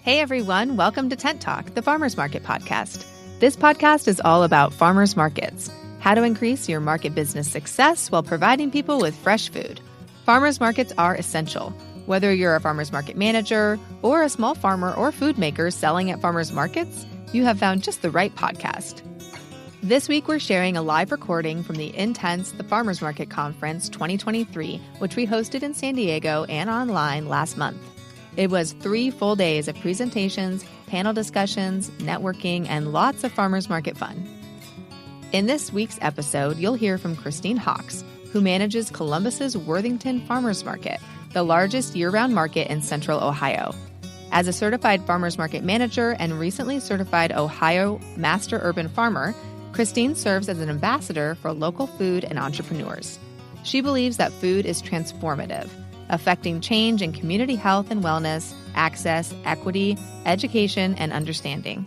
Hey everyone, welcome to Tent Talk, the Farmers Market podcast. This podcast is all about farmers markets, how to increase your market business success while providing people with fresh food. Farmers markets are essential. Whether you're a farmers market manager or a small farmer or food maker selling at farmers markets, you have found just the right podcast. This week, we're sharing a live recording from the Intense The Farmers Market Conference 2023, which we hosted in San Diego and online last month. It was 3 full days of presentations, panel discussions, networking, and lots of farmers market fun. In this week's episode, you'll hear from Christine Hawks, who manages Columbus's Worthington Farmers Market, the largest year-round market in Central Ohio. As a certified farmers market manager and recently certified Ohio Master Urban Farmer, Christine serves as an ambassador for local food and entrepreneurs. She believes that food is transformative, affecting change in community health and wellness, access, equity, education, and understanding.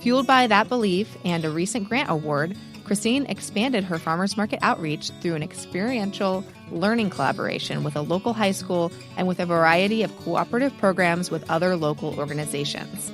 Fueled by that belief and a recent grant award, Christine expanded her farmers market outreach through an experiential learning collaboration with a local high school and with a variety of cooperative programs with other local organizations.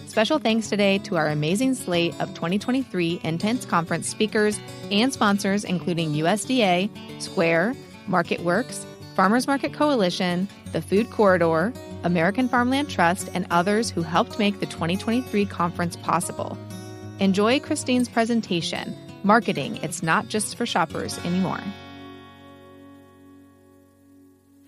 Special thanks today to our amazing slate of 2023 Intense Conference speakers and sponsors, including USDA, Square, Wurks, Farmers Market Coalition, the Food Corridor, American Farmland Trust, and others who helped make the 2023 conference possible. Enjoy Christine's presentation, Marketing, It's Not Just for Shoppers Anymore.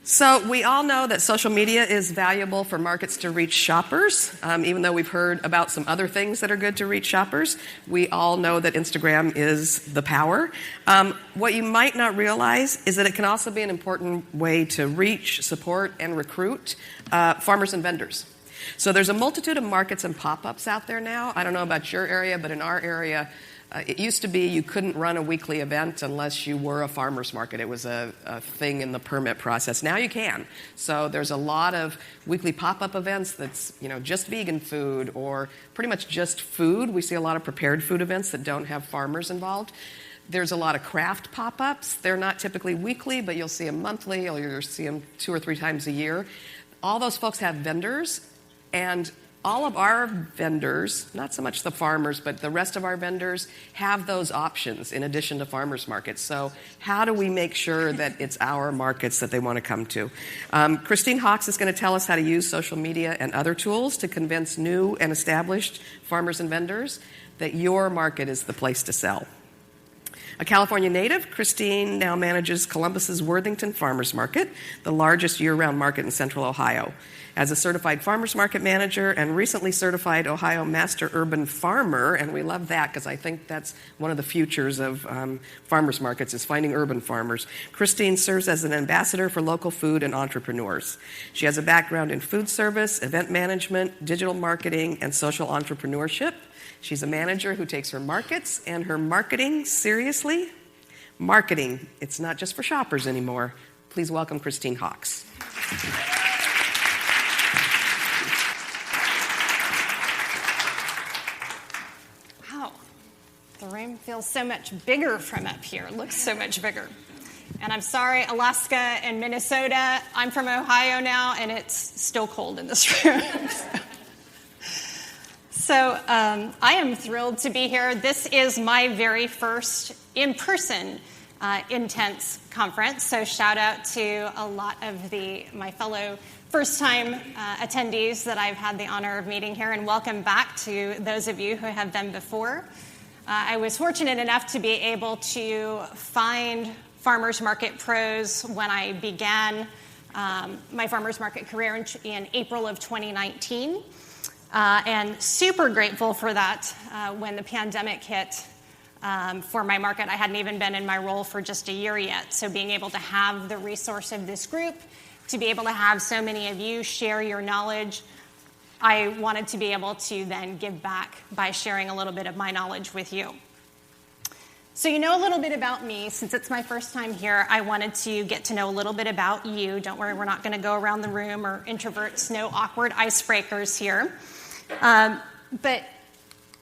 So we all know that social media is valuable for markets to reach shoppers. Even though we've heard about some other things that are good to reach shoppers, we all know that Instagram is the power. What you might not realize is that it can also be an important way to reach, support, and recruit farmers and vendors. So there's a multitude of markets and pop-ups out there now. I don't know about your area, but in our area, it used to be you couldn't run a weekly event unless you were a farmer's market. It was a thing in the permit process. Now you can. So there's a lot of weekly pop-up events that's, just vegan food or pretty much just food. We see a lot of prepared food events that don't have farmers involved. There's a lot of craft pop-ups. They're not typically weekly, but you'll see them monthly, or you'll see them 2 or 3 times a year. All those folks have vendors, and all of our vendors, not so much the farmers, but the rest of our vendors have those options in addition to farmers markets. So how do we make sure that it's our markets that they want to come to? Christine Hawks is going to tell us how to use social media and other tools to convince new and established farmers and vendors that your market is the place to sell. A California native, Christine now manages Columbus's Worthington Farmers Market, the largest year-round market in Central Ohio. As a certified farmers market manager and recently certified Ohio Master Urban Farmer, and we love that because I think that's one of the futures of farmers markets is finding urban farmers, Christine serves as an ambassador for local food and entrepreneurs. She has a background in food service, event management, digital marketing, and social entrepreneurship. She's a manager who takes her markets and her marketing seriously. Marketing, it's not just for shoppers anymore. Please welcome Christine Hawks. Wow, the room feels so much bigger from up here. It looks so much bigger. And I'm sorry, Alaska and Minnesota. I'm from Ohio now, and it's still cold in this room. So I am thrilled to be here. This is my very first in-person Intense conference. So shout out to a lot of my fellow first-time attendees that I've had the honor of meeting here, and welcome back to those of you who have been before. I was fortunate enough to be able to find farmers market pros when I began my farmers market career in April of 2019. And super grateful for that when the pandemic hit for my market. I hadn't even been in my role for just a year yet. So being able to have the resource of this group, to be able to have so many of you share your knowledge, I wanted to be able to then give back by sharing a little bit of my knowledge with you. So you know a little bit about me. Since it's my first time here, I wanted to get to know a little bit about you. Don't worry, we're not going to go around the room or introverts, no awkward icebreakers here. But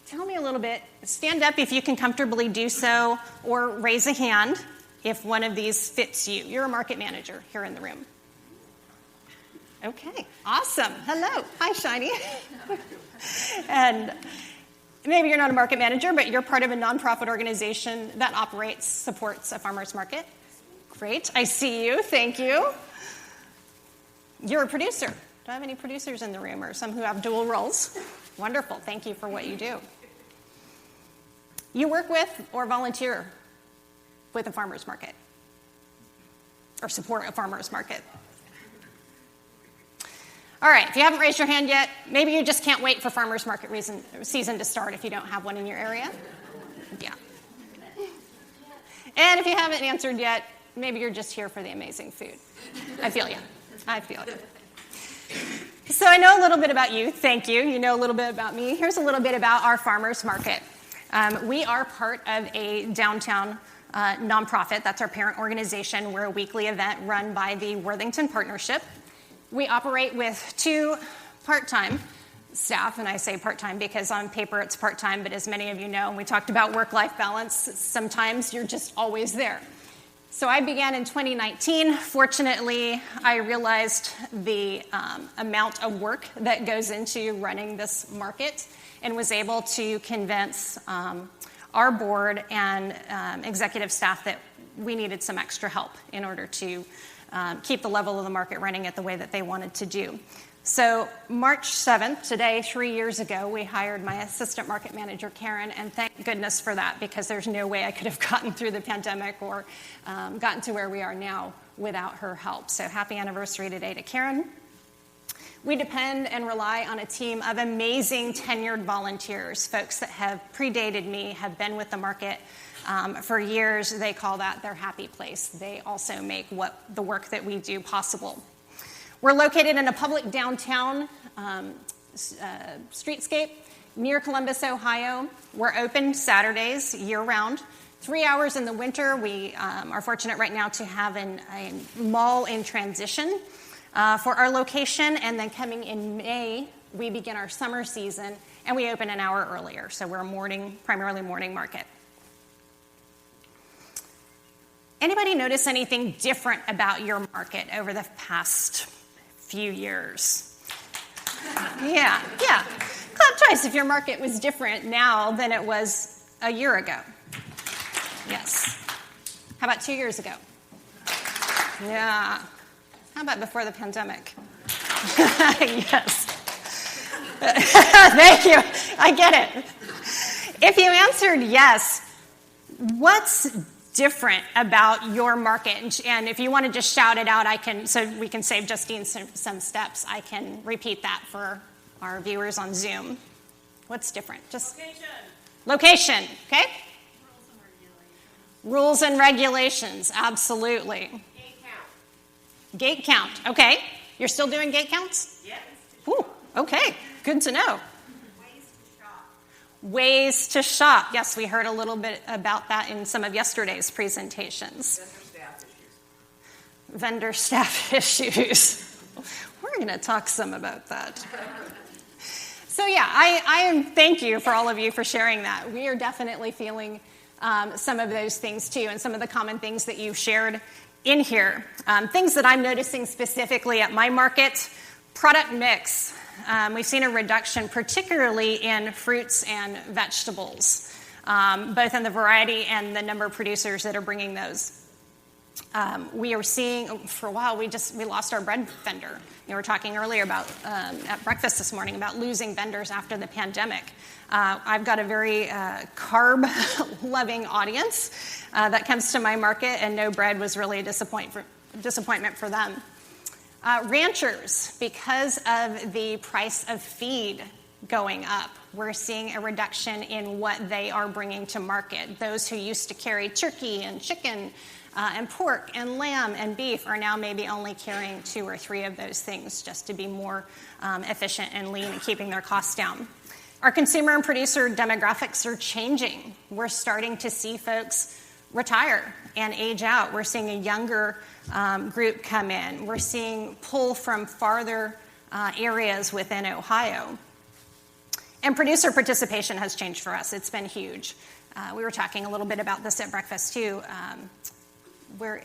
tell me a little bit, stand up if you can comfortably do so, or raise a hand if one of these fits you. You're a market manager here in the room. Okay, awesome. Hello. Hi, Shiny. And maybe you're not a market manager, but you're part of a nonprofit organization that supports a farmer's market. Great. I see you. Thank you. You're a producer. Do I have any producers in the room or some who have dual roles? Wonderful. Thank you for what you do. You work with or volunteer with a farmer's market or support a farmer's market. All right, if you haven't raised your hand yet, maybe you just can't wait for farmer's market season to start if you don't have one in your area. Yeah. And if you haven't answered yet, maybe you're just here for the amazing food. I feel you. So I know a little bit about you. Thank you. You know a little bit about me. Here's a little bit about our farmers market. We are part of a downtown nonprofit. That's our parent organization. We're a weekly event run by the Worthington Partnership. We operate with 2 part-time staff, and I say part-time because on paper it's part-time, but as many of you know, and we talked about work-life balance, sometimes you're just always there. So I began in 2019. Fortunately, I realized the amount of work that goes into running this market and was able to convince our board and executive staff that we needed some extra help in order to keep the level of the market running at the way that they wanted to do. So March 7th, today, 3 years ago, we hired my assistant market manager, Karen, and thank goodness for that because there's no way I could have gotten through the pandemic or gotten to where we are now without her help. So happy anniversary today to Karen. We depend and rely on a team of amazing tenured volunteers, folks that have predated me, have been with the market for years. They call that their happy place. They also make the work that we do possible. We're located in a public downtown streetscape near Columbus, Ohio. We're open Saturdays year-round. 3 hours in the winter. We are fortunate right now to have a mall in transition for our location. And then coming in May, we begin our summer season, and we open an hour earlier. So we're a primarily morning market. Anybody notice anything different about your market over the past few years? Yeah. Clap twice if your market was different now than it was a year ago. Yes. How about 2 years ago? Yeah. How about before the pandemic? Yes. Thank you. I get it. If you answered yes, what's different about your market? And if you want to just shout it out, so we can save Justine some steps. I can repeat that for our viewers on Zoom. What's different? Just location, okay? Rules and regulations, absolutely. Gate count, okay. You're still doing gate counts? Yes. Ooh, okay, good to know. Ways to shop. Yes, we heard a little bit about that in some of yesterday's presentations. Vendor staff issues. We're going to talk some about that. So yeah, thank you for all of you for sharing that. We are definitely feeling some of those things too, and some of the common things that you shared in here. Things that I'm noticing specifically at my market, product mix. We've seen a reduction, particularly in fruits and vegetables, both in the variety and the number of producers that are bringing those. We are seeing, for a while, we lost our bread vendor. We were talking earlier about, at breakfast this morning, about losing vendors after the pandemic. I've got a very carb-loving audience that comes to my market, and no bread was really a disappointment for them. Ranchers, because of the price of feed going up, we're seeing a reduction in what they are bringing to market. Those who used to carry turkey and chicken and pork and lamb and beef are now maybe only carrying 2 or 3 of those things just to be more efficient and lean and keeping their costs down. Our consumer and producer demographics are changing. We're starting to see folks retire and age out. We're seeing a younger group come in. We're seeing pull from farther areas within Ohio. And producer participation has changed for us. It's been huge. We were talking a little bit about this at breakfast too. where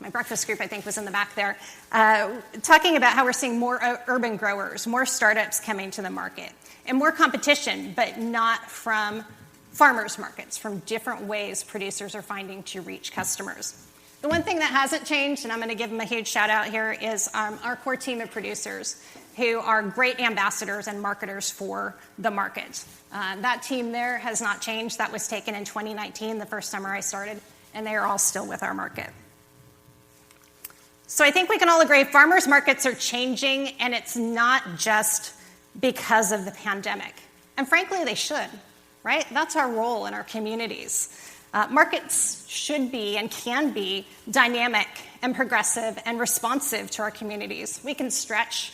my breakfast group, I think, was in the back there, talking about how we're seeing more urban growers, more startups coming to the market, and more competition, but not from farmers markets, from different ways producers are finding to reach customers. The one thing that hasn't changed, and I'm going to give them a huge shout out here, is our core team of producers who are great ambassadors and marketers for the market. That team there has not changed. That was taken in 2019, the first summer I started, and they are all still with our market. So I think we can all agree farmers markets are changing, and it's not just because of the pandemic. And frankly, they should, right? That's our role in our communities. Markets should be and can be dynamic and progressive and responsive to our communities. We can stretch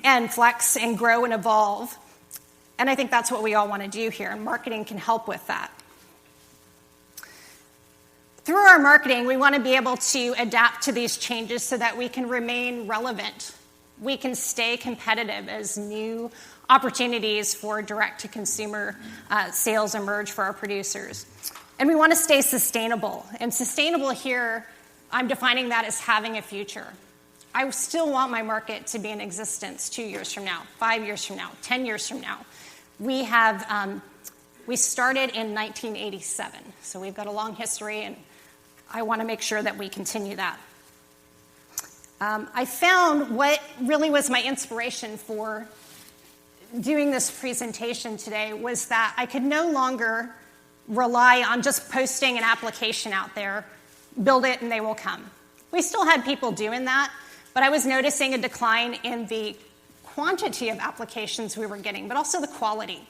and flex and grow and evolve. And I think that's what we all want to do here, and marketing can help with that. Through our marketing, we want to be able to adapt to these changes so that we can remain relevant. We can stay competitive as new opportunities for direct-to-consumer sales emerge for our producers. And we want to stay sustainable. And sustainable here, I'm defining that as having a future. I still want my market to be in existence 2 years from now, 5 years from now, 10 years from now. We started in 1987, so we've got a long history, and I want to make sure that we continue that. I found what really was my inspiration for doing this presentation today was that I could no longer rely on just posting an application out there, build it and they will come. We still had people doing that, but I was noticing a decline in the quantity of applications we were getting, but also the quality.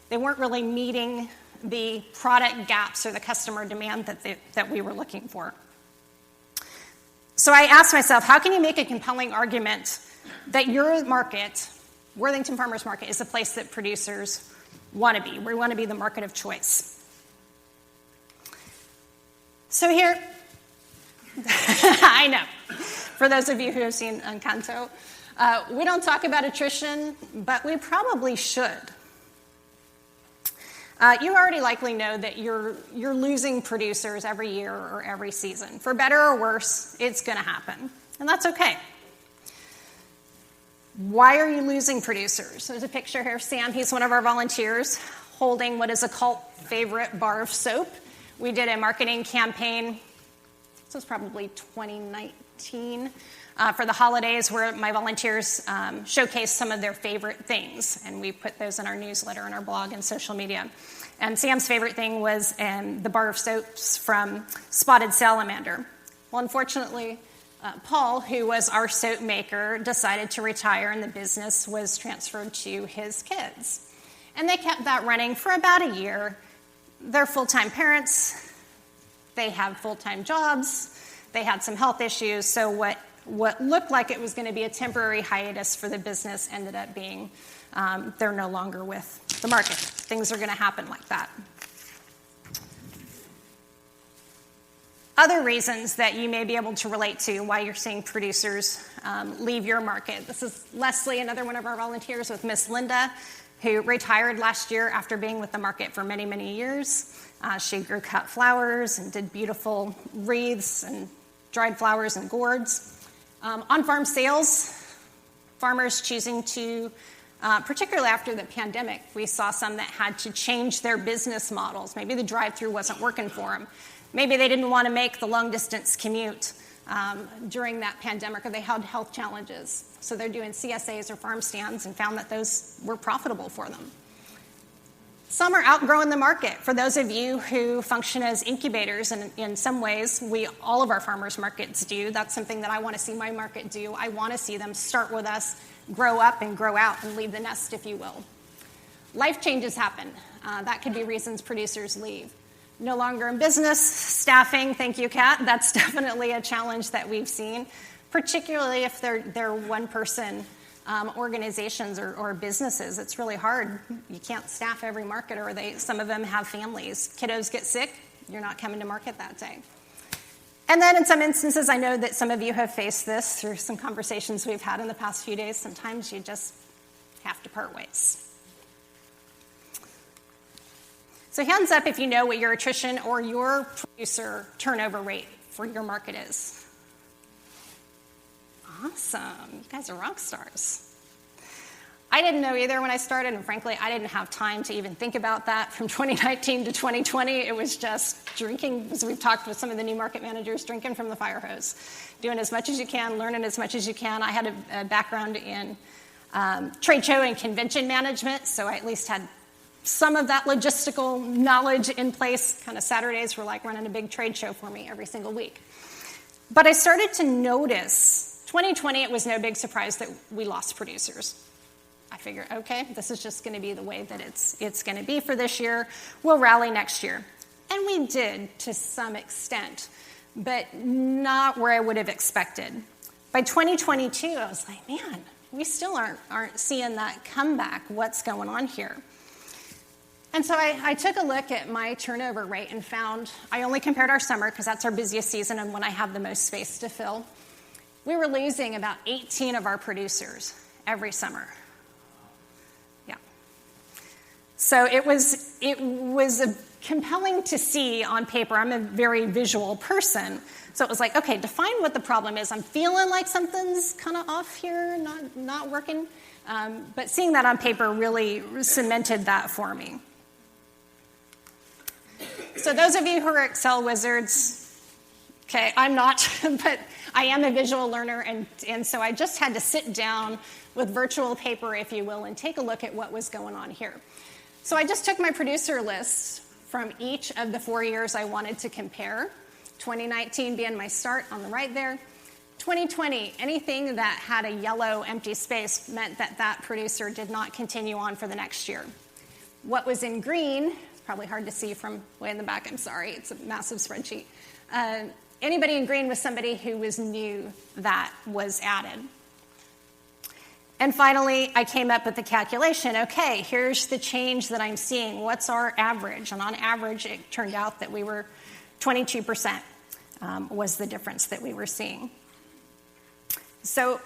They weren't really meeting the product gaps or the customer demand that we were looking for. So I asked myself, how can you make a compelling argument that your market, Worthington Farmers Market, is a place that producers want to be? We want to be the market of choice. So here, I know, for those of you who have seen Encanto, we don't talk about attrition, but we probably should. You already likely know that you're losing producers every year or every season. For better or worse, it's going to happen, and that's okay. Why are you losing producers? There's a picture here of Sam. He's one of our volunteers holding what is a cult favorite bar of soap. We did a marketing campaign, this was probably 2019, for the holidays where my volunteers showcased some of their favorite things, and we put those in our newsletter and our blog and social media. And Sam's favorite thing was the bar of soaps from Spotted Salamander. Well, unfortunately, Paul, who was our soap maker, decided to retire, and the business was transferred to his kids. And they kept that running for about a year. They're full-time parents. They have full-time jobs. They had some health issues, so what looked like it was going to be a temporary hiatus for the business ended up being they're no longer with the market. Things are going to happen like that. Other reasons that you may be able to relate to why you're seeing producers leave your market. This is Leslie, another one of our volunteers with Miss Linda, who retired last year after being with the market for many, many years. She grew cut flowers and did beautiful wreaths and dried flowers and gourds. On-farm sales, farmers choosing to, particularly after the pandemic, we saw some that had to change their business models. Maybe the drive-through wasn't working for them. Maybe they didn't want to make the long-distance commute during that pandemic, or they had health challenges. So they're doing CSAs or farm stands and found that those were profitable for them. Some are outgrowing the market. For those of you who function as incubators, and in some ways, all of our farmers markets do, that's something that I want to see my market do. I want to see them start with us, grow up and grow out and leave the nest, if you will. Life changes happen. That could be reasons producers leave. No longer in business, staffing, thank you, Kat. That's definitely a challenge that we've seen, particularly if they're one-person organizations or businesses. It's really hard. You can't staff every marketer. Some of them have families. Kiddos get sick, you're not coming to market that day. And then in some instances, I know that some of you have faced this through some conversations we've had in the past few days. Sometimes you just have to part ways. So hands up if you know what your attrition or your producer turnover rate for your market is? Awesome. You guys are rock stars. I didn't know either when I started, and frankly, I didn't have time to even think about that from 2019 to 2020. It was just drinking, as we've talked with some of the new market managers, drinking from the fire hose, doing as much as you can, learning as much as you can. I had a background in trade show and convention management, so I at least had some of that logistical knowledge in place. Kind of Saturdays were like running a big trade show for me every single week. But I started to notice, 2020, it was no big surprise that we lost producers. I figured, okay, this is just going to be the way that it's going to be for this year. We'll rally next year. And we did to some extent, but not where I would have expected. By 2022, I was like, man, we still aren't seeing that comeback. What's going on here? And so I took a look at my turnover rate and found, I only compared our summer because that's our busiest season and when I have the most space to fill. We were losing about 18 of our producers every summer. So it was compelling to see on paper. I'm a very visual person. So it was like, okay, define what the problem is. I'm feeling like something's kind of off here, not working. But seeing that on paper really cemented that for me. So those of you who are Excel wizards, okay, I'm not, but I am a visual learner. And so I just had to sit down with virtual paper, if you will, and take a look at what was going on here. So I just took my producer lists from each of the 4 years I wanted to compare, 2019 being my start on the right there. 2020, anything that had a yellow empty space meant that that producer did not continue on for the next year. What was in green, it's probably hard to see from way in the back, I'm sorry, it's a massive spreadsheet. Anybody in green was somebody who was new that was added. And finally, I came up with the calculation. Okay, here's the change that I'm seeing. What's our average? And on average, it turned out that we were 22% was the difference that we were seeing. So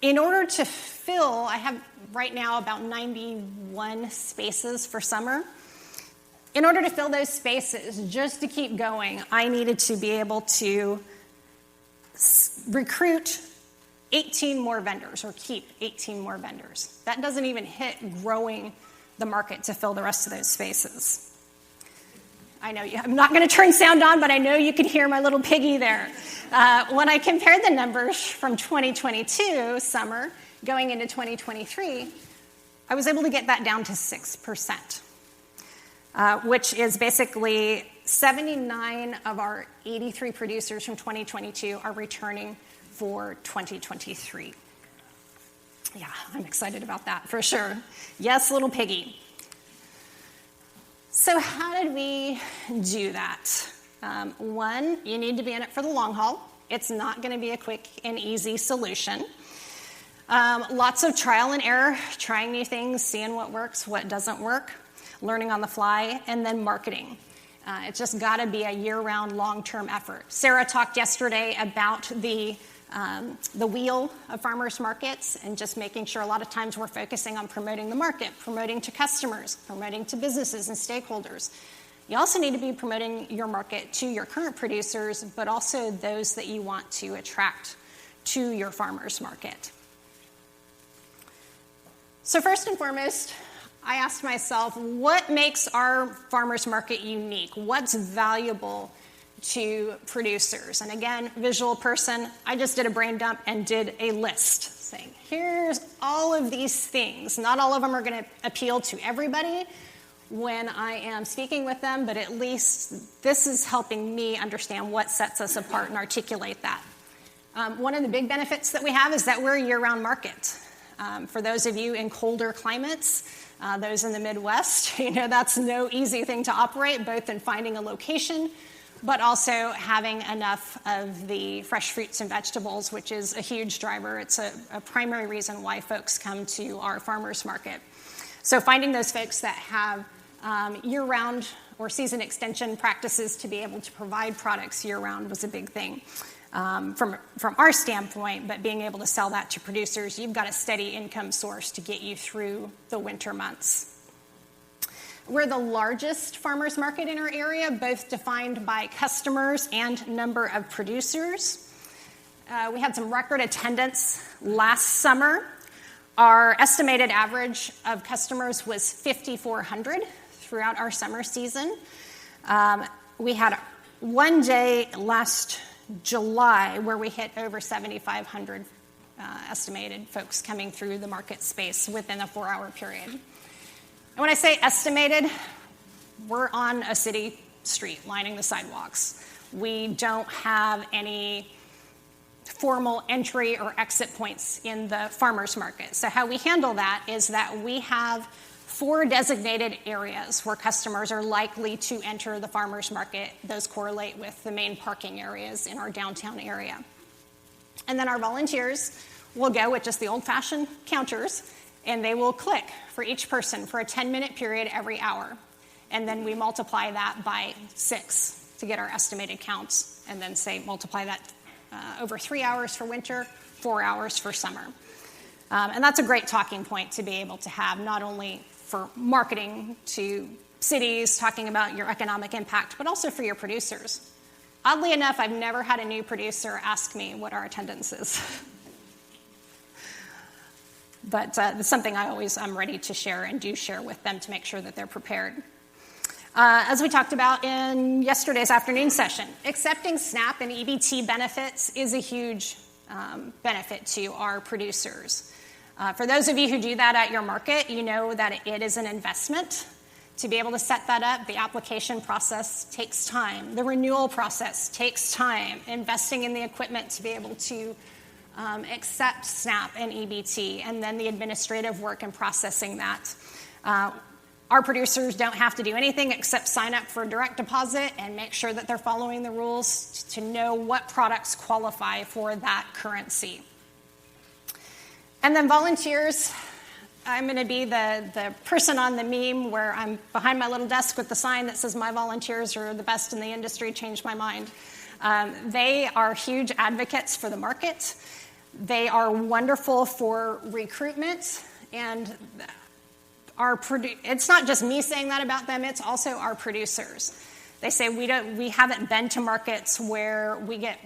in order to fill, I have right now about 91 spaces for summer. In order to fill those spaces, just to keep going, I needed to be able to recruit 18 more vendors or keep 18 more vendors. That doesn't even hit growing the market to fill the rest of those spaces. I know I'm not going to turn sound on, but I know you could hear my little piggy there. When I compared the numbers from 2022 summer going into 2023, I was able to get that down to 6%, which is basically 79 of our 83 producers from 2022 are returning for 2023. Yeah, I'm excited about that for sure. Yes, little piggy. So how did we do that? One, you need to be in it for the long haul. It's not going to be a quick and easy solution. Lots of trial and error, trying new things, seeing what works, what doesn't work, learning on the fly, and then marketing. It's just got to be a year-round, long-term effort. Sarah talked yesterday about the wheel of farmers markets and just making sure a lot of times we're focusing on promoting the market, promoting to customers, promoting to businesses and stakeholders. You also need to be promoting your market to your current producers, but also those that you want to attract to your farmers market. So first and foremost, I asked myself, what makes our farmers market unique? What's valuable to producers? And again, visual person, I just did a brain dump and did a list saying, here's all of these things. Not all of them are going to appeal to everybody when I am speaking with them, but at least this is helping me understand what sets us apart and articulate that. One of the big benefits that we have is that we're a year-round market. For those of you in colder climates, those in the Midwest, that's no easy thing to operate, both in finding a location, but also having enough of the fresh fruits and vegetables, which is a huge driver. It's a primary reason why folks come to our farmers market. So finding those folks that have year-round or season extension practices to be able to provide products year-round was a big thing from our standpoint, but being able to sell that to producers, you've got a steady income source to get you through the winter months. We're the largest farmers market in our area, both defined by customers and number of producers. We had some record attendance last summer. Our estimated average of customers was 5,400 throughout our summer season. We had one day last July where we hit over 7,500 estimated folks coming through the market space within a 4-hour period. And when I say estimated, we're on a city street lining the sidewalks. We don't have any formal entry or exit points in the farmers market. So how we handle that is that we have 4 designated areas where customers are likely to enter the farmers market. Those correlate with the main parking areas in our downtown area. And then our volunteers will go with just the old-fashioned counters, and they will click for each person for a 10-minute period every hour. And then we multiply that by 6 to get our estimated counts, and then say multiply that over 3 hours for winter, 4 hours for summer. And that's a great talking point to be able to have, not only for marketing to cities, talking about your economic impact, but also for your producers. Oddly enough, I've never had a new producer ask me what our attendance is. But it's something I'm ready to share and do share with them to make sure that they're prepared. As we talked about in yesterday's afternoon session, accepting SNAP and EBT benefits is a huge benefit to our producers. For those of you who do that at your market, you know that it is an investment. To be able to set that up, the application process takes time. The renewal process takes time. Investing in the equipment to be able to accept SNAP and EBT, and then the administrative work in processing that. Our producers don't have to do anything except sign up for direct deposit and make sure that they're following the rules to know what products qualify for that currency. And then volunteers, I'm going to be the person on the meme where I'm behind my little desk with the sign that says my volunteers are the best in the industry, changed my mind. They are huge advocates for the market. They are wonderful for recruitment, and it's not just me saying that about them, it's also our producers. They say we haven't been to markets where we get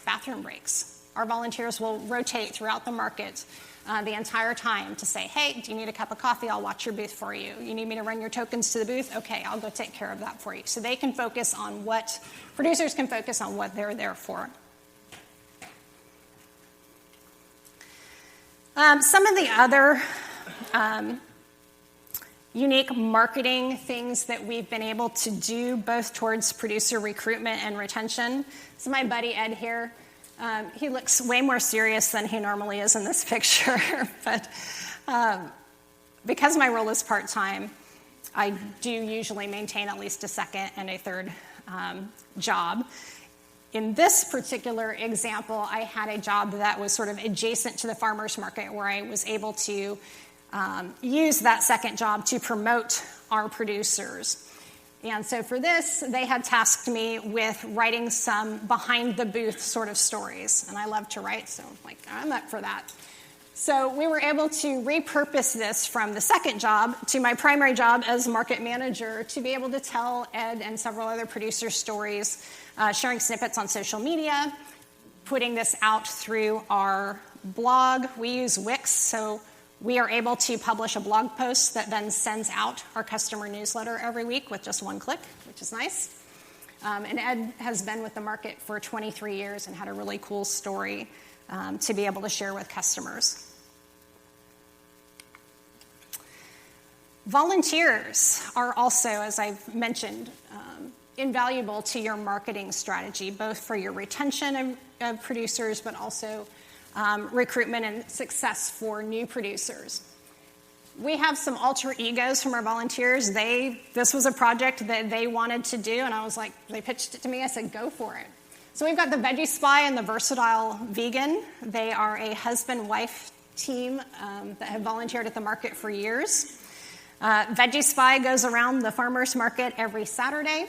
bathroom breaks. Our volunteers will rotate throughout the market the entire time to say, hey, do you need a cup of coffee? I'll watch your booth for you. You need me to run your tokens to the booth? Okay, I'll go take care of that for you. So they can focus on producers can focus on what they're there for. Some of the other unique marketing things that we've been able to do both towards producer recruitment and retention. So my buddy Ed here, he looks way more serious than he normally is in this picture. But because my role is part-time, I do usually maintain at least a second and a third job. In this particular example, I had a job that was sort of adjacent to the farmers market where I was able to use that second job to promote our producers. And so for this, they had tasked me with writing some behind-the-booth sort of stories. And I love to write, so I'm up for that. So we were able to repurpose this from the second job to my primary job as market manager to be able to tell Ed and several other producers stories, sharing snippets on social media, putting this out through our blog. We use Wurks, so we are able to publish a blog post that then sends out our customer newsletter every week with just one click, which is nice. And Ed has been with the market for 23 years and had a really cool story to be able to share with customers. Volunteers are also, as I've mentioned, invaluable to your marketing strategy, both for your retention of producers, but also recruitment and success for new producers. We have some alter egos from our volunteers. This was a project that they wanted to do, and I was like, they pitched it to me, I said, go for it. So we've got the Veggie Spy and the Versatile Vegan. They are a husband-wife team that have volunteered at the market for years. Veggie Spy goes around the farmers market every Saturday.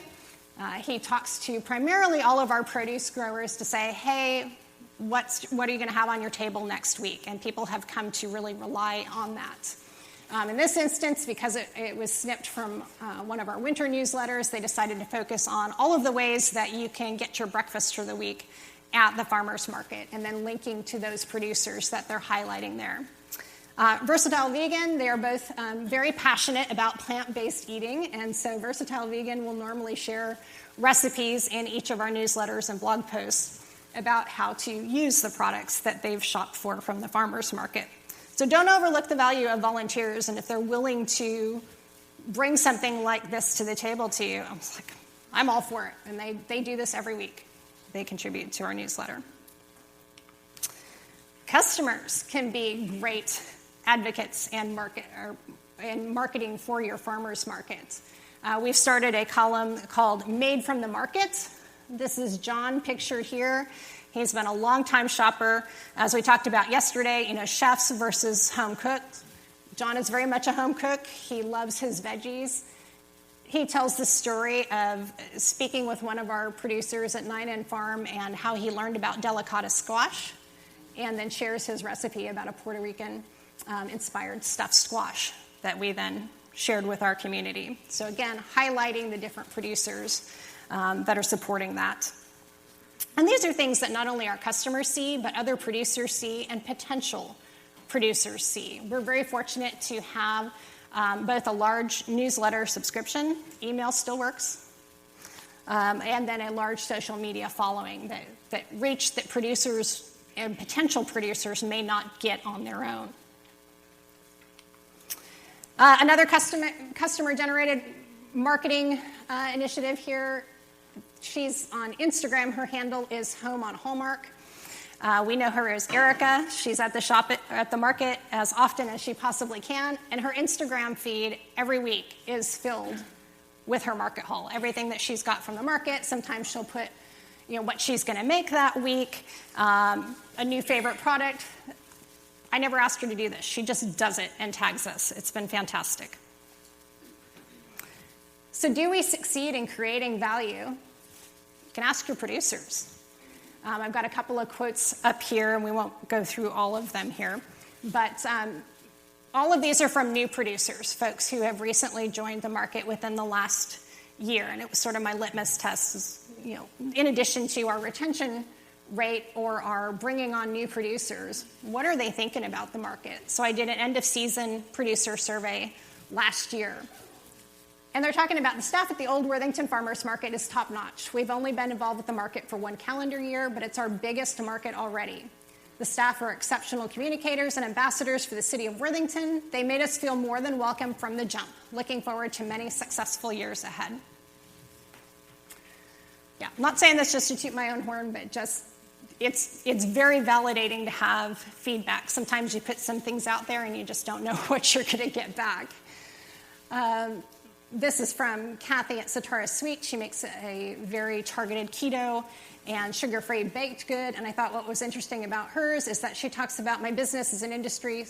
He talks to primarily all of our produce growers to say, hey, what are you going to have on your table next week? And people have come to really rely on that. In this instance, because it was snipped from one of our winter newsletters, they decided to focus on all of the ways that you can get your breakfast for the week at the farmers market, and then linking to those producers that they're highlighting there. Versatile Vegan, they are both very passionate about plant-based eating, and so Versatile Vegan will normally share recipes in each of our newsletters and blog posts about how to use the products that they've shopped for from the farmers market. So don't overlook the value of volunteers, and if they're willing to bring something like this to the table to you, I'm all for it, and they do this every week. They contribute to our newsletter. Customers can be great advocates and marketing for your farmers market. We've started a column called Made from the Market. This is John pictured here. He's been a long-time shopper. As we talked about yesterday, chefs versus home cooks. John is very much a home cook. He loves his veggies. He tells the story of speaking with one of our producers at 9N Farm and how he learned about delicata squash, and then shares his recipe about a Puerto Rican inspired stuffed squash that we then shared with our community. So again, highlighting the different producers that are supporting that. And these are things that not only our customers see, but other producers see and potential producers see. We're very fortunate to have both a large newsletter subscription, email still works, and then a large social media following that reach that producers and potential producers may not get on their own. Another customer-generated marketing initiative here. She's on Instagram. Her handle is Home on Hallmark. We know her as Erica. She's at the shop at the market as often as she possibly can, and her Instagram feed every week is filled with her market haul. Everything that she's got from the market. Sometimes she'll put, what she's going to make that week, a new favorite product. I never asked her to do this. She just does it and tags us. It's been fantastic. So do we succeed in creating value? You can ask your producers. I've got a couple of quotes up here, and we won't go through all of them here. But all of these are from new producers, folks who have recently joined the market within the last year. And it was sort of my litmus test, in addition to our retention rate or our bringing on new producers, what are they thinking about the market? So I did an end-of-season producer survey last year. And they're talking about the staff at the old Worthington Farmers Market is top-notch. We've only been involved with the market for 1 calendar year, but it's our biggest market already. The staff are exceptional communicators and ambassadors for the city of Worthington. They made us feel more than welcome from the jump. Looking forward to many successful years ahead. Yeah, I'm not saying this just to toot my own horn, but just it's very validating to have feedback. Sometimes you put some things out there and you just don't know what you're going to get back. This is from Kathy at Satara Sweet. She makes a very targeted keto and sugar-free baked good. And I thought what was interesting about hers is that she talks about my business is an industry,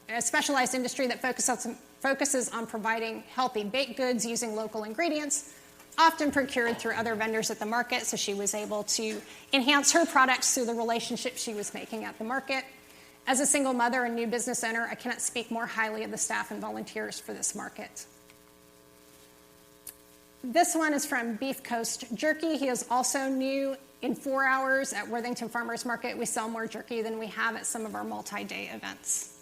a specialized industry that focuses on providing healthy baked goods using local ingredients, often procured through other vendors at the market. So she was able to enhance her products through the relationship she was making at the market. As a single mother and new business owner, I cannot speak more highly of the staff and volunteers for this market. This one is from Beef Coast Jerky. He is also new. In 4 hours at Worthington Farmers Market, we sell more jerky than we have at some of our multi-day events.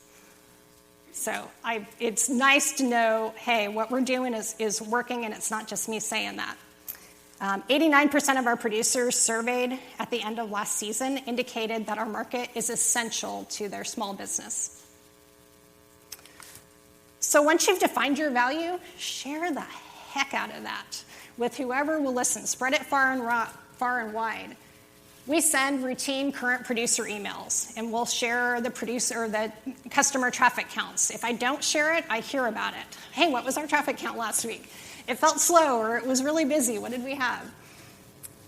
So it's nice to know, hey, what we're doing is working, and it's not just me saying that. 89% of our producers surveyed at the end of last season indicated that our market is essential to their small business. So once you've defined your value, share the heck out of that with whoever will listen. Spread it far and wide. We send routine current producer emails, and we'll share the customer traffic counts. If I don't share it, I hear about it. Hey, what was our traffic count last week? It felt slow, or it was really busy. What did we have?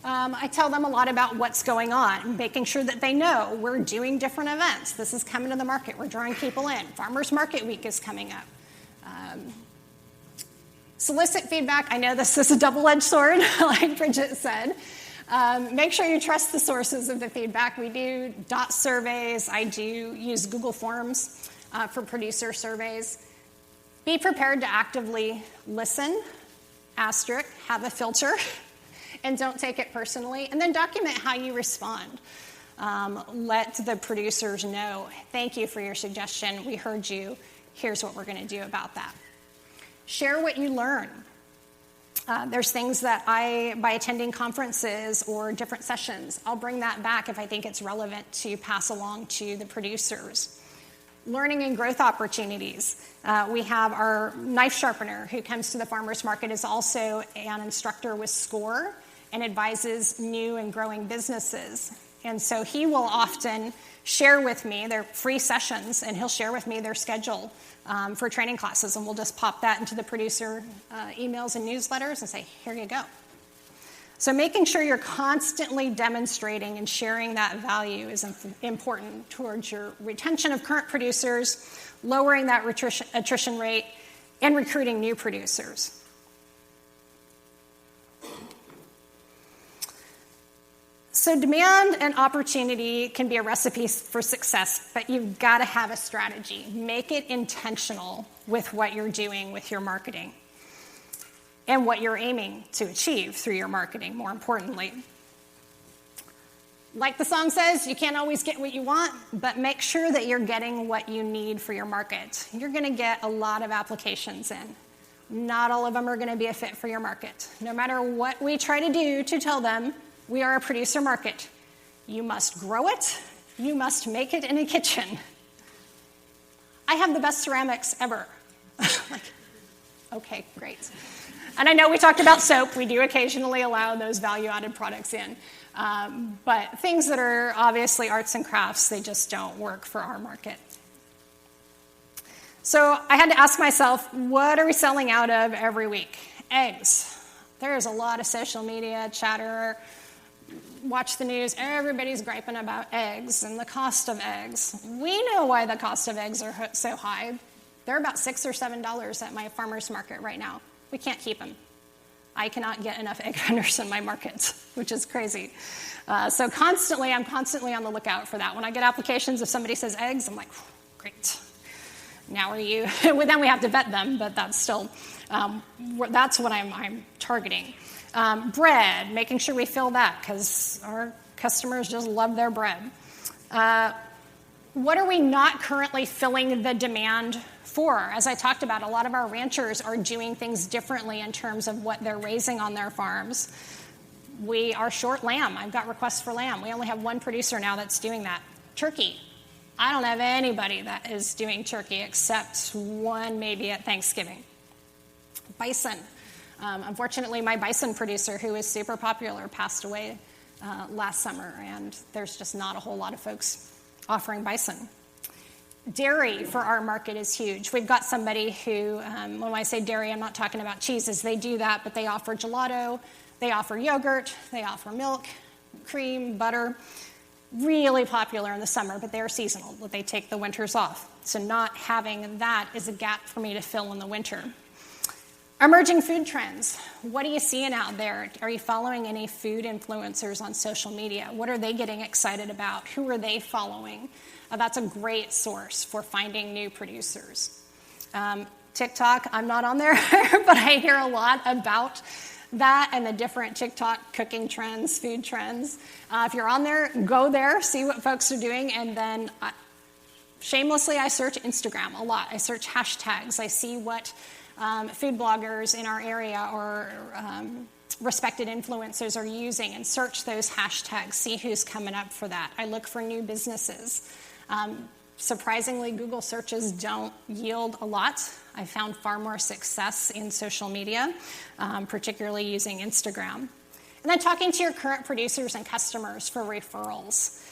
I tell them a lot about what's going on, making sure that they know we're doing different events. This is coming to the market. We're drawing people in. Farmers Market Week is coming up. Solicit feedback. I know this is a double-edged sword, like Bridget said. Make sure you trust the sources of the feedback. We do DOT surveys. I do use Google Forms for producer surveys. Be prepared to actively listen, asterisk, have a filter, and don't take it personally. And then document how you respond. Let the producers know, thank you for your suggestion. We heard you. Here's what we're going to do about that. Share what you learn. There's things that by attending conferences or different sessions, I'll bring that back if I think it's relevant to pass along to the producers. Learning and growth opportunities. We have our knife sharpener who comes to the farmers market, is also an instructor with SCORE and advises new and growing businesses. And so he will often share with me, they're free sessions, and he'll share with me their schedule for training classes, and we'll just pop that into the producer emails and newsletters and say, here you go. So making sure you're constantly demonstrating and sharing that value is important towards your retention of current producers, lowering that attrition rate, and recruiting new producers. So demand and opportunity can be a recipe for success, but you've got to have a strategy. Make it intentional with what you're doing with your marketing and what you're aiming to achieve through your marketing, more importantly. Like the song says, you can't always get what you want, but make sure that you're getting what you need for your market. You're going to get a lot of applications in. Not all of them are going to be a fit for your market. No matter what we try to do to tell them, we are a producer market. You must grow it. You must make it in a kitchen. I have the best ceramics ever. Okay, great. And I know we talked about soap. We do occasionally allow those value-added products in. But things that are obviously arts and crafts, they just don't work for our market. So I had to ask myself, what are we selling out of every week? Eggs. There's a lot of social media chatter. Watch the news, everybody's griping about eggs and the cost of eggs. We know why the cost of eggs are so high. They're about $6 or $7 at my farmer's market right now. We can't keep them. I cannot get enough egg vendors in my market, which is crazy. So I'm constantly on the lookout for that. When I get applications, if somebody says eggs, I'm like, great. Now are you? Well, then we have to vet them, but that's still, that's what I'm targeting. Bread, making sure we fill that because our customers just love their bread. What are we not currently filling the demand for? As I talked about, a lot of our ranchers are doing things differently in terms of what they're raising on their farms. We are short lamb. I've got requests for lamb. We only have one producer now that's doing that. Turkey. I don't have anybody that is doing turkey except one maybe at Thanksgiving. Bison. Unfortunately, my bison producer, who is super popular, passed away last summer, and there's just not a whole lot of folks offering bison. Dairy for our market is huge. We've got somebody who, when I say dairy, I'm not talking about cheeses. They do that, but they offer gelato, they offer yogurt, they offer milk, cream, butter. Really popular in the summer, but they're seasonal. They take the winters off. So not having that is a gap for me to fill in the winter. Emerging food trends. What are you seeing out there? Are you following any food influencers on social media? What are they getting excited about? Who are they following? That's a great source for finding new producers. TikTok, I'm not on there, but I hear a lot about that and the different TikTok cooking trends, food trends. If you're on there, go there, see what folks are doing, and then shamelessly, I search Instagram a lot. I search hashtags. I see what food bloggers in our area or respected influencers are using and search those hashtags, see who's coming up for that. I look for new businesses. Surprisingly, Google searches don't yield a lot. I found far more success in social media, particularly using Instagram. And then talking to your current producers and customers for referrals.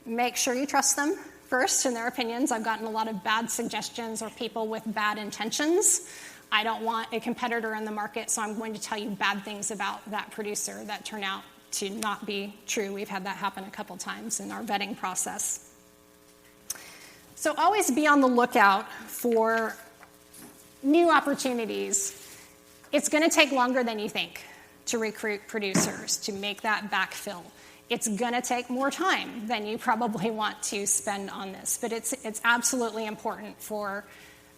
Make sure you trust them first in their opinions. I've gotten a lot of bad suggestions or people with bad intentions. I don't want a competitor in the market, so I'm going to tell you bad things about that producer that turn out to not be true. We've had that happen a couple times in our vetting process. So always be on the lookout for new opportunities. It's going to take longer than you think to recruit producers, to make that backfill. It's going to take more time than you probably want to spend on this, but it's absolutely important for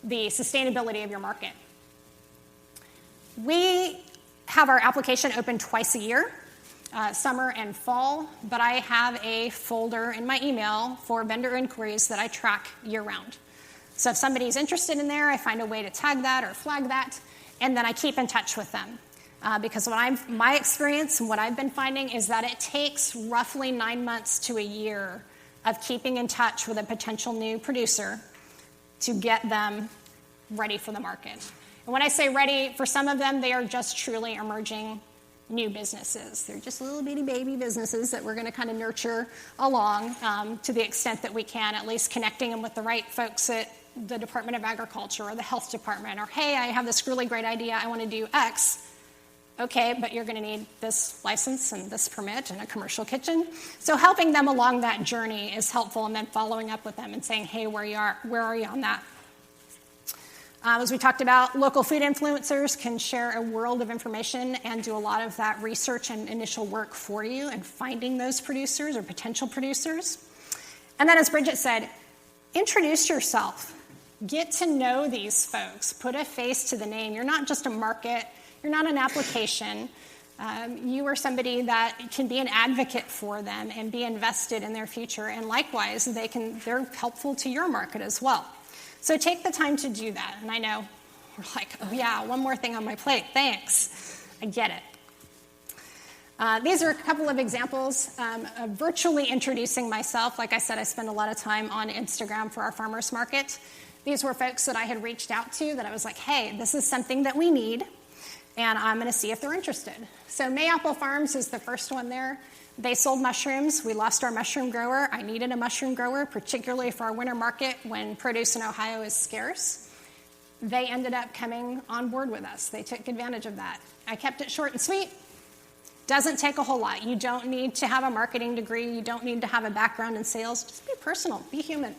the sustainability of your market. We have our application open twice a year, summer and fall, but I have a folder in my email for vendor inquiries that I track year-round. So if somebody's interested in there, I find a way to tag that or flag that, and then I keep in touch with them. Because my experience and what I've been finding is that it takes roughly 9 months to a year of keeping in touch with a potential new producer to get them ready for the market. And when I say ready, for some of them, they are just truly emerging new businesses. They're just little bitty baby businesses that we're going to kind of nurture along to the extent that we can, at least connecting them with the right folks at the Department of Agriculture or the Health Department, or, hey, I have this really great idea, I want to do X. Okay, but you're going to need this license and this permit and a commercial kitchen. So helping them along that journey is helpful, and then following up with them and saying, hey, where are you on that? As we talked about, local food influencers can share a world of information and do a lot of that research and initial work for you and finding those producers or potential producers. And then, as Bridget said, introduce yourself. Get to know these folks. Put a face to the name. You're not just a market. You're not an application. You are somebody that can be an advocate for them and be invested in their future. And likewise, they're helpful to your market as well. So take the time to do that. And I know we're like, oh yeah, one more thing on my plate. Thanks. I get it. These are a couple of examples of virtually introducing myself. Like I said, I spend a lot of time on Instagram for our farmers market. These were folks that I had reached out to that I was like, hey, this is something that we need, and I'm going to see if they're interested. So Mayapple Farms is the first one there. They sold mushrooms. We lost our mushroom grower. I needed a mushroom grower, particularly for our winter market when produce in Ohio is scarce. They ended up coming on board with us. They took advantage of that. I kept it short and sweet. Doesn't take a whole lot. You don't need to have a marketing degree. You don't need to have a background in sales. Just be personal. Be human.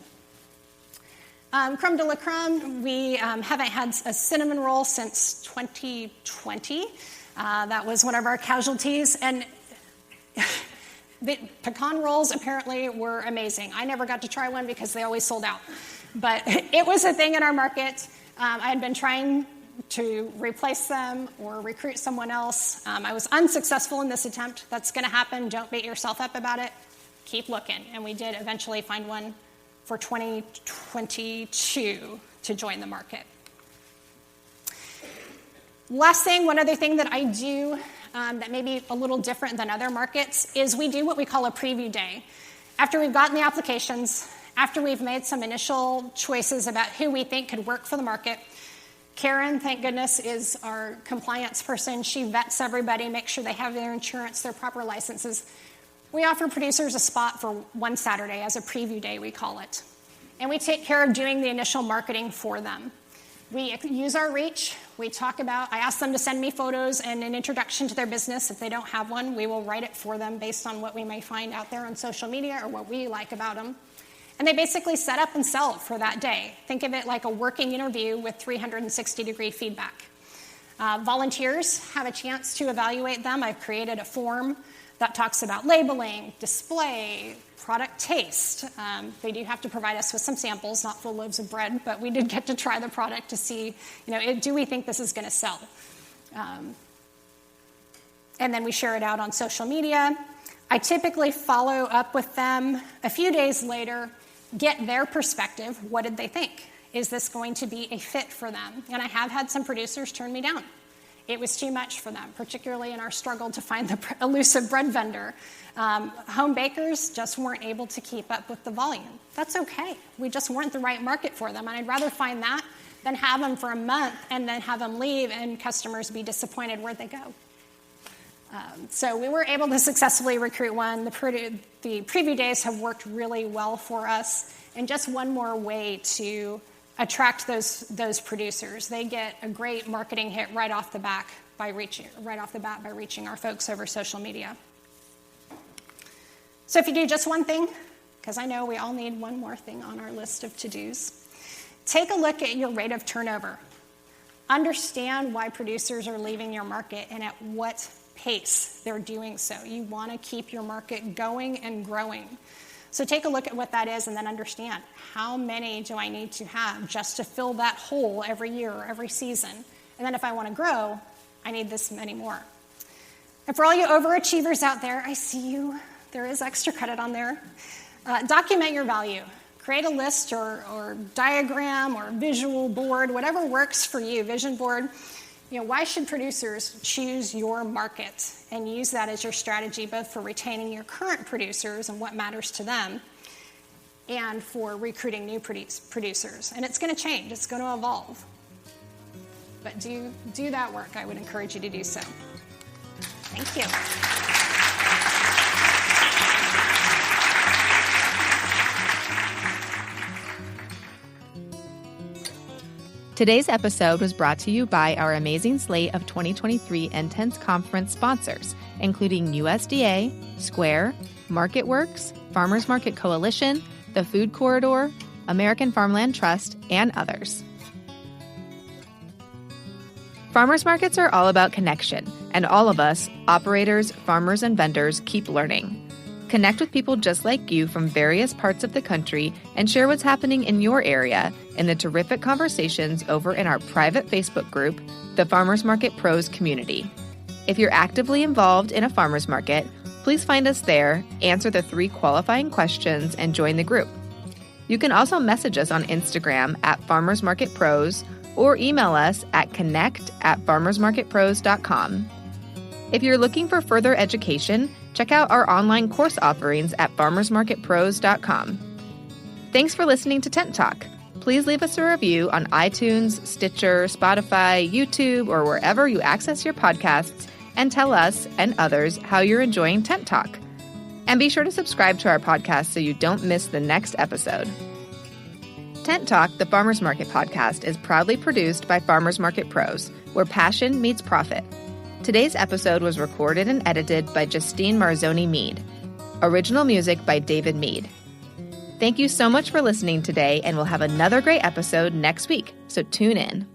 Creme de la Creme, we haven't had a cinnamon roll since 2020. That was one of our casualties. And the pecan rolls apparently were amazing. I never got to try one because they always sold out. But it was a thing in our market. I had been trying to replace them or recruit someone else. I was unsuccessful in this attempt. That's going to happen. Don't beat yourself up about it. Keep looking. And we did eventually find one for 2022 to join the market. Last thing, one other thing that I do that may be a little different than other markets is we do what we call a preview day. After we've gotten the applications, after we've made some initial choices about who we think could work for the market, Karen, thank goodness, is our compliance person. She vets everybody, makes sure they have their insurance, their proper licenses. We offer producers a spot for one Saturday as a preview day, we call it. And we take care of doing the initial marketing for them. We use our reach. I ask them to send me photos and an introduction to their business. If they don't have one, we will write it for them based on what we may find out there on social media or what we like about them. And they basically set up and sell for that day. Think of it like a working interview with 360-degree feedback. Volunteers have a chance to evaluate them. I've created a form that talks about labeling, display, product taste. They do have to provide us with some samples, not full loaves of bread, but we did get to try the product to see, do we think this is going to sell? And then we share it out on social media. I typically follow up with them a few days later, get their perspective. What did they think? Is this going to be a fit for them? And I have had some producers turn me down. It was too much for them, particularly in our struggle to find the elusive bread vendor. Home bakers just weren't able to keep up with the volume. That's okay. We just weren't the right market for them. And I'd rather find that than have them for a month and then have them leave and customers be disappointed where'd they go. So we were able to successfully recruit one. The preview days have worked really well for us. And just one more way to attract those producers. They get a great marketing hit right off the bat by reaching our folks over social media. So if you do just one thing, because I know we all need one more thing on our list of to-dos, take a look at your rate of turnover. Understand why producers are leaving your market and at what pace they're doing so. You want to keep your market going and growing. So take a look at what that is and then understand, how many do I need to have just to fill that hole every year or every season? And then if I want to grow, I need this many more. And for all you overachievers out there, I see you. There is extra credit on there. Document your value. Create a list or diagram or visual board, whatever works for you, vision board. Why should producers choose your market and use that as your strategy, both for retaining your current producers and what matters to them, and for recruiting new producers? And it's going to change. It's going to evolve. But do that work. I would encourage you to do so. Thank you. Today's episode was brought to you by our amazing slate of 2023 Intense Conference sponsors, including USDA, Square, Wurks, Farmers Market Coalition, the Food Corridor, American Farmland Trust, and others. Farmers markets are all about connection, and all of us, operators, farmers, and vendors, keep learning. Connect with people just like you from various parts of the country and share what's happening in your area in the terrific conversations over in our private Facebook group, the Farmers Market Pros Community. If you're actively involved in a farmers market, please find us there, answer the 3 qualifying questions, and join the group. You can also message us on Instagram at Farmers Market Pros or email us at connect@farmersmarketpros.com. If you're looking for further education, check out our online course offerings at farmersmarketpros.com. Thanks for listening to Tent Talk. Please leave us a review on iTunes, Stitcher, Spotify, YouTube, or wherever you access your podcasts, and tell us and others how you're enjoying Tent Talk. And be sure to subscribe to our podcast so you don't miss the next episode. Tent Talk, the Farmers Market podcast, is proudly produced by Farmers Market Pros, where passion meets profit. Today's episode was recorded and edited by Justine Marzoni-Mead. Original music by David Mead. Thank you so much for listening today, and we'll have another great episode next week, so tune in.